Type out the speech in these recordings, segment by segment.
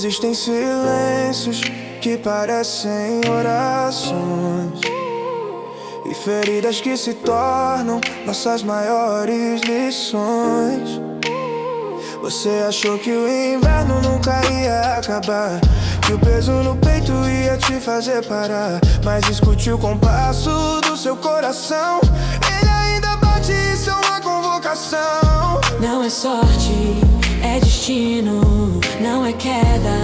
Existem silêncios que parecem orações e feridas que se tornam nossas maiores lições. Você achou que o inverno nunca ia acabar, que o peso no peito ia te fazer parar. Mas escute o compasso do seu coração, ele ainda bate, isso é uma convocação. Não é sorte, é destino. Não é queda,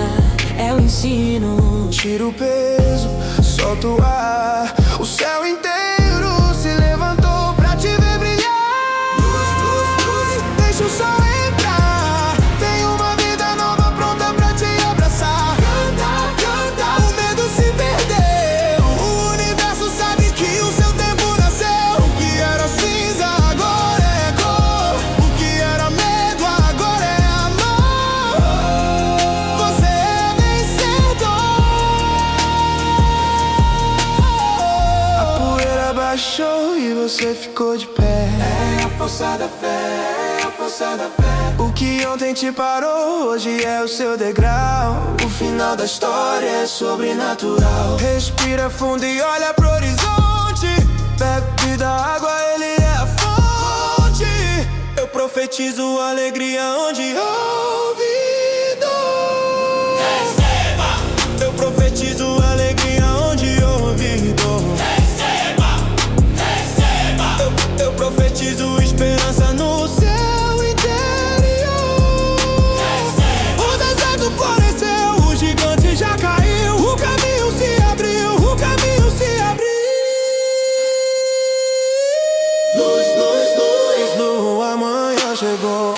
é o ensino. Tira o peso, solta o ar. O céu inteiro se levantou pra te ver brilhar. Luz, luz, luz, deixa o sol entrar. Tem uma vida nova pronta pra te abraçar. Canta, canta, o medo se perdeu. O universo sabe que o seu tempo nasceu. O que era cinza agora é cor. O que era medo agora é amor. Você é vencedor. A poeira baixou e você ficou de pé. É a força da fé, é a força da fé. O que ontem te parou, hoje é o seu degrau. O final da história é sobrenatural. Respira fundo e olha pro horizonte. Bebe da água, ele é a fonte. Eu profetizo alegria onde houve dor. Receba! Eu profetizo alegria onde houve dor. Receba! Receba! Eu profetizo esperança no seu interior. Receba! O deserto floresceu, o gigante já caiu. O caminho se abriu, o caminho se abriu. Luz, luz, luz, no amanhã chegou.